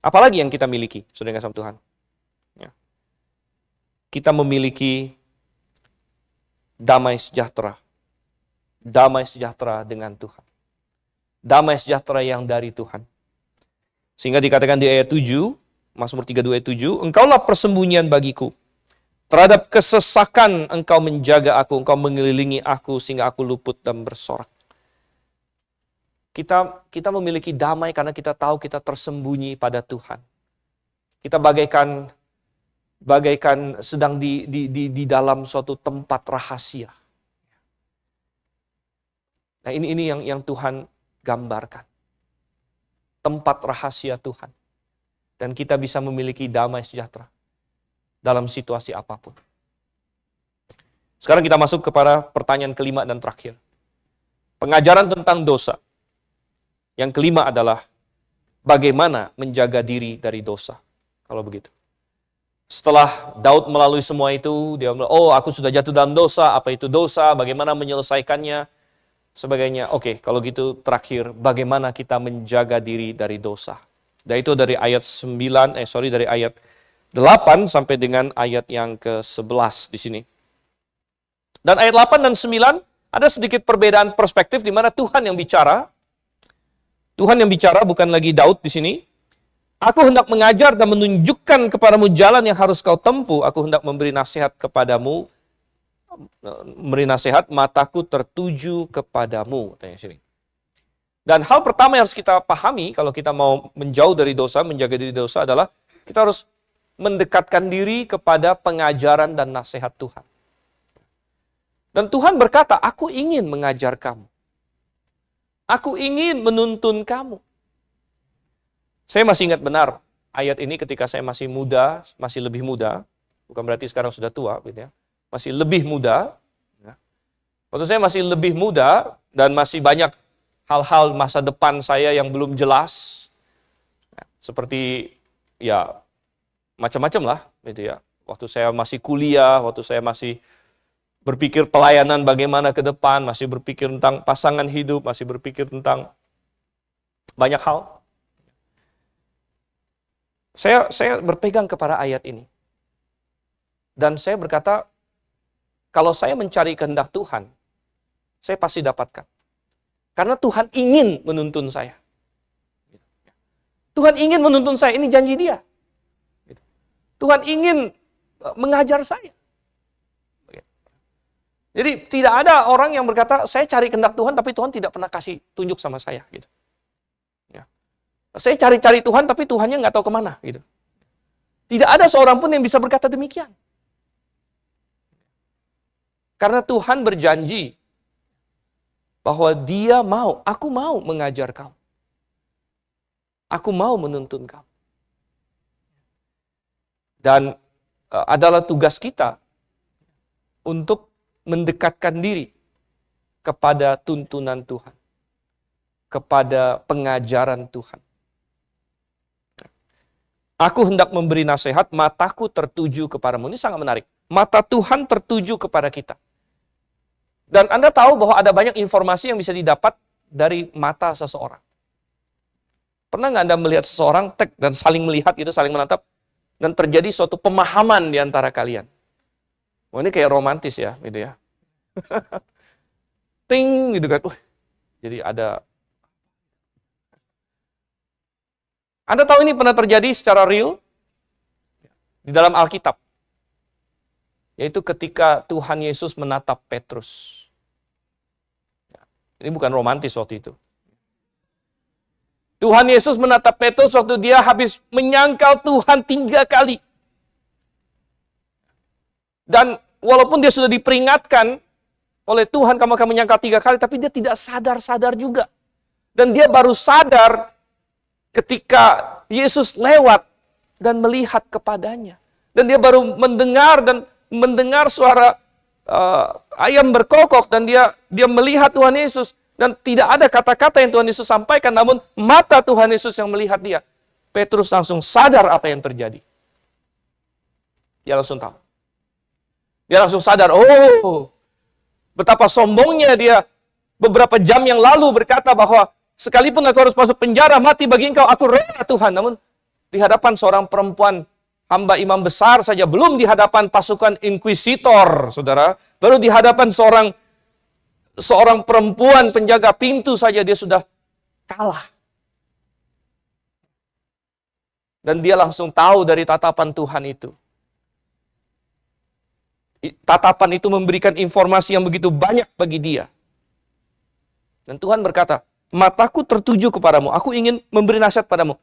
Apalagi yang kita miliki, saudara kasih Tuhan? Ya. Kita memiliki damai sejahtera. Damai sejahtera dengan Tuhan. Damai sejahtera yang dari Tuhan. Sehingga dikatakan di ayat 7, Mazmur 32 ayat 7, Engkaulah persembunyian bagiku. Terhadap kesesakan Engkau menjaga aku, Engkau mengelilingi aku sehingga aku luput dan bersorak. Kita memiliki damai karena kita tahu kita tersembunyi pada Tuhan. Kita bagaikan sedang di dalam suatu tempat rahasia. Nah, ini yang Tuhan gambarkan. Tempat rahasia Tuhan. Dan kita bisa memiliki damai sejahtera dalam situasi apapun. Sekarang kita masuk kepada pertanyaan kelima dan terakhir. Pengajaran tentang dosa. Yang kelima adalah bagaimana menjaga diri dari dosa. Kalau begitu. Setelah Daud melalui semua itu, dia bilang, oh aku sudah jatuh dalam dosa, apa itu dosa, bagaimana menyelesaikannya, sebagainya. Oke, kalau gitu terakhir, bagaimana kita menjaga diri dari dosa. Dan itu dari ayat 8 sampai dengan ayat yang ke-11 di sini. Dan ayat 8 dan 9 ada sedikit perbedaan perspektif di mana Tuhan yang bicara. Tuhan yang bicara bukan lagi Daud di sini. Aku hendak mengajar dan menunjukkan kepadamu jalan yang harus kau tempuh. Aku hendak memberi nasihat kepadamu. Memberi nasihat, mataku tertuju kepadamu. Dan hal pertama yang harus kita pahami kalau kita mau menjauh dari dosa, menjaga diri dosa adalah kita harus mendekatkan diri kepada pengajaran dan nasihat Tuhan. Dan Tuhan berkata, aku ingin mengajar kamu. Aku ingin menuntun kamu. Saya masih ingat benar ayat ini ketika saya masih muda, masih lebih muda. Bukan berarti sekarang sudah tua, gitu ya. Masih lebih muda. Waktu saya masih lebih muda dan masih banyak hal-hal masa depan saya yang belum jelas. Seperti ya macam-macam lah, gitu ya. Waktu saya masih kuliah, waktu saya masih berpikir pelayanan bagaimana ke depan, masih berpikir tentang pasangan hidup, masih berpikir tentang banyak hal. Saya berpegang kepada ayat ini. Dan saya berkata, kalau saya mencari kehendak Tuhan, saya pasti dapatkan. Karena Tuhan ingin menuntun saya. Tuhan ingin menuntun saya, ini janji Dia. Tuhan ingin mengajar saya. Jadi tidak ada orang yang berkata, saya cari kehendak Tuhan, tapi Tuhan tidak pernah kasih tunjuk sama saya. Gitu. Ya. Saya cari-cari Tuhan, tapi Tuhannya nggak tahu kemana. Gitu. Tidak ada seorang pun yang bisa berkata demikian. Karena Tuhan berjanji bahwa Dia mau, aku mau mengajar kamu. Aku mau menuntun kamu. Dan adalah tugas kita untuk mendekatkan diri kepada tuntunan Tuhan, kepada pengajaran Tuhan. Aku hendak memberi nasihat, mataku tertuju kepadamu. Ini sangat menarik. Mata Tuhan tertuju kepada kita. Dan Anda tahu bahwa ada banyak informasi yang bisa didapat dari mata seseorang. Pernah nggak Anda melihat seseorang dan saling melihat, itu saling menatap, dan terjadi suatu pemahaman di antara kalian? Wah, ini kayak romantis ya, gitu ya. Ting, gitu kan. Jadi ada. Anda tahu ini pernah terjadi secara real di dalam Alkitab. Yaitu ketika Tuhan Yesus menatap Petrus. Ini bukan romantis waktu itu. Tuhan Yesus menatap Petrus waktu dia habis menyangkal Tuhan 3 kali. Dan walaupun dia sudah diperingatkan oleh Tuhan, kamu akan menyangkal 3 kali, tapi dia tidak sadar-sadar juga. Dan dia baru sadar ketika Yesus lewat dan melihat kepadanya. Dan dia baru mendengar suara ayam berkokok, dan dia melihat Tuhan Yesus. Dan tidak ada kata-kata yang Tuhan Yesus sampaikan, namun mata Tuhan Yesus yang melihat dia. Petrus langsung sadar apa yang terjadi. Dia langsung tahu. Dia langsung sadar, oh, betapa sombongnya dia beberapa jam yang lalu berkata bahwa sekalipun aku harus masuk penjara, mati bagi engkau, aku rela Tuhan. Namun di hadapan seorang perempuan, hamba imam besar saja, belum di hadapan pasukan inkuisitor, saudara. Baru di hadapan seorang perempuan penjaga pintu saja dia sudah kalah. Dan dia langsung tahu dari tatapan Tuhan itu. Tatapan itu memberikan informasi yang begitu banyak bagi dia. Dan Tuhan berkata, mataku tertuju kepadamu, aku ingin memberi nasihat padamu.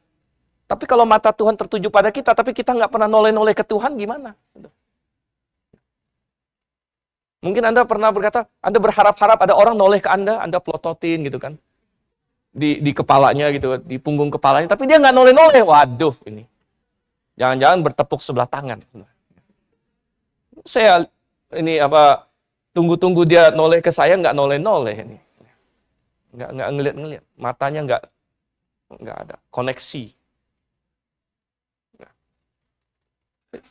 Tapi kalau mata Tuhan tertuju pada kita, tapi kita nggak pernah noleh-noleh ke Tuhan, gimana? Mungkin Anda pernah berkata, Anda berharap-harap ada orang noleh ke Anda pelototin gitu kan. Di kepalanya gitu, di punggung kepalanya, tapi dia nggak noleh-noleh. Waduh, ini. Jangan-jangan bertepuk sebelah tangan. Saya tunggu-tunggu dia noleh ke saya, nggak noleh-noleh ini. Nggak ngeliat-ngeliat. Matanya nggak ada koneksi.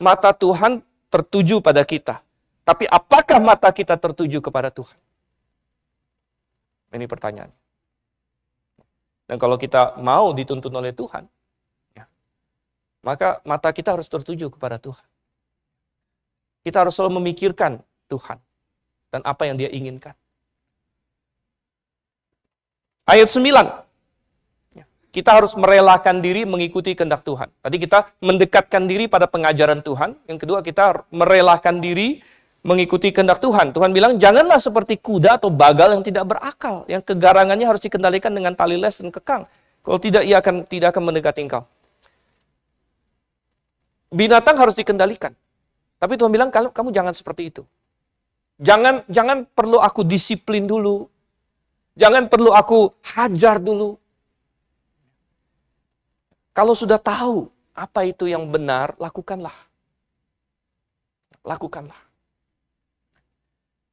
Mata Tuhan tertuju pada kita. Tapi apakah mata kita tertuju kepada Tuhan? Ini pertanyaan. Dan kalau kita mau dituntun oleh Tuhan, ya, maka mata kita harus tertuju kepada Tuhan. Kita harus selalu memikirkan Tuhan dan apa yang Dia inginkan. Ayat 9. Kita harus merelakan diri mengikuti kehendak Tuhan. Tadi kita mendekatkan diri pada pengajaran Tuhan. Yang kedua, kita merelakan diri mengikuti kehendak Tuhan. Tuhan bilang, janganlah seperti kuda atau bagal yang tidak berakal, yang kegarangannya harus dikendalikan dengan tali les dan kekang. Kalau tidak, ia tidak akan mendekati engkau. Binatang harus dikendalikan. Tapi Tuhan bilang, kamu jangan seperti itu. Jangan perlu aku disiplin dulu. Jangan perlu aku hajar dulu. Kalau sudah tahu apa itu yang benar, lakukanlah. Lakukanlah.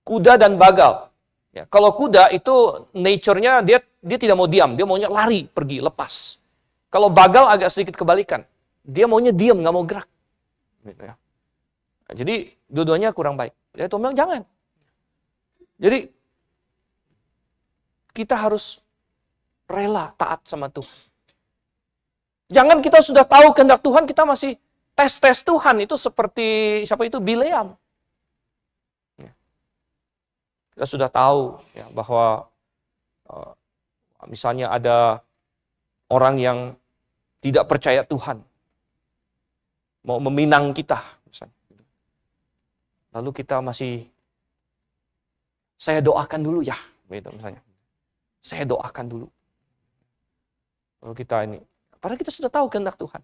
Kuda dan bagal. Ya, kalau kuda itu nature-nya dia tidak mau diam, dia maunya lari, pergi, lepas. Kalau bagal agak sedikit kebalikan. Dia maunya diam, nggak mau gerak. Gitu ya. Nah, jadi dua-duanya kurang baik. Ya, Tuhan bilang jangan. Jadi kita harus rela taat sama Tuhan. Jangan kita sudah tahu kehendak Tuhan, kita masih tes-tes Tuhan. Itu seperti siapa itu? Bileam. Kita sudah tahu ya, bahwa misalnya ada orang yang tidak percaya Tuhan, mau meminang kita, misalnya. Lalu kita masih, saya doakan dulu ya, gitu misalnya. Saya doakan dulu. Lalu kita ini, padahal kita sudah tahu kehendak Tuhan.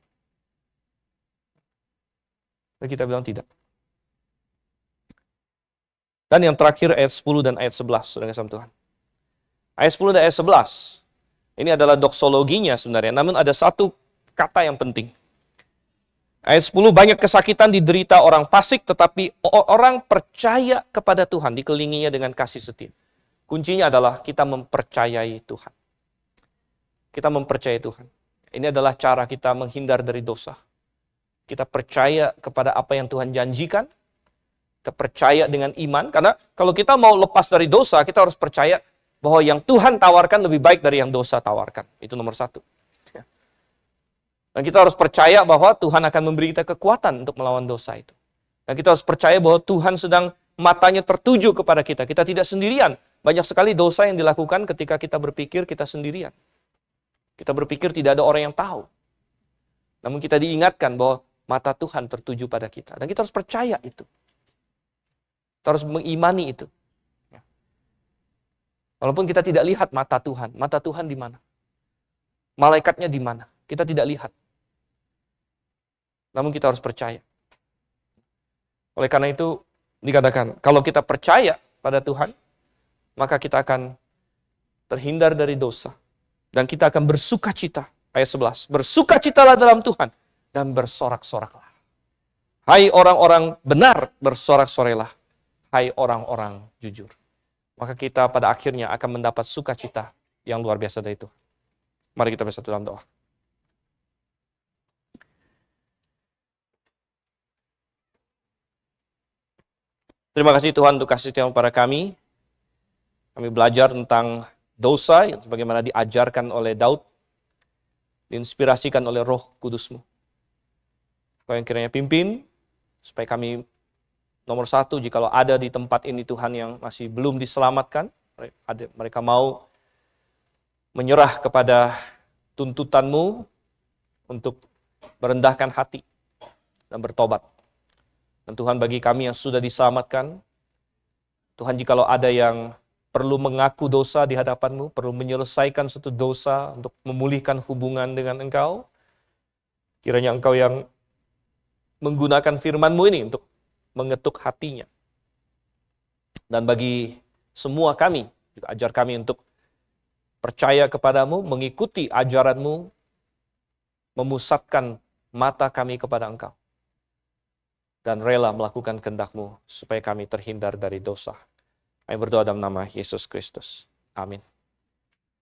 Lalu kita bilang tidak. Dan yang terakhir ayat 10 dan ayat 11, saudara sama Tuhan. Ayat 10 dan ayat 11, ini adalah doksologinya sebenarnya, namun ada satu kata yang penting. Ayat 10, banyak kesakitan diderita orang fasik, tetapi orang percaya kepada Tuhan, dikelilinginya dengan kasih setia. Kuncinya adalah kita mempercayai Tuhan. Kita mempercayai Tuhan. Ini adalah cara kita menghindar dari dosa. Kita percaya kepada apa yang Tuhan janjikan, kita percaya dengan iman, karena kalau kita mau lepas dari dosa, kita harus percaya bahwa yang Tuhan tawarkan lebih baik dari yang dosa tawarkan. Itu nomor satu. Dan kita harus percaya bahwa Tuhan akan memberi kita kekuatan untuk melawan dosa itu. Dan kita harus percaya bahwa Tuhan sedang matanya tertuju kepada kita. Kita tidak sendirian. Banyak sekali dosa yang dilakukan ketika kita berpikir kita sendirian. Kita berpikir tidak ada orang yang tahu. Namun kita diingatkan bahwa mata Tuhan tertuju pada kita. Dan kita harus percaya itu. Kita harus mengimani itu. Walaupun kita tidak lihat mata Tuhan di mana? Malaikatnya di mana? Kita tidak lihat. Namun kita harus percaya. Oleh karena itu dikatakan, kalau kita percaya pada Tuhan, maka kita akan terhindar dari dosa. Dan kita akan bersukacita. Ayat 11. Bersukacitalah dalam Tuhan dan bersorak-soraklah. Hai orang-orang benar, bersorak-sorailah. Hai orang-orang jujur. Maka kita pada akhirnya akan mendapat sukacita yang luar biasa dari Tuhan. Mari kita bersatu dalam doa. Terima kasih Tuhan untuk kasih setiamu pada kami. Kami belajar tentang dosa yang sebagaimana diajarkan oleh Daud, diinspirasikan oleh Roh Kudus-Mu. Kau yang kiranya pimpin, supaya kami nomor satu, jikalau ada di tempat ini Tuhan yang masih belum diselamatkan, mereka mau menyerah kepada tuntutan-Mu untuk merendahkan hati dan bertobat. Dan Tuhan, bagi kami yang sudah diselamatkan, Tuhan, jikalau ada yang perlu mengaku dosa di hadapan-Mu, perlu menyelesaikan suatu dosa untuk memulihkan hubungan dengan Engkau, kiranya Engkau yang menggunakan firman-Mu ini untuk mengetuk hatinya. Dan bagi semua kami, juga ajar kami untuk percaya kepadamu, mengikuti ajaran-Mu, memusatkan mata kami kepada Engkau, dan rela melakukan kehendak-Mu supaya kami terhindar dari dosa. Kami berdoa dalam nama Yesus Kristus. Amin.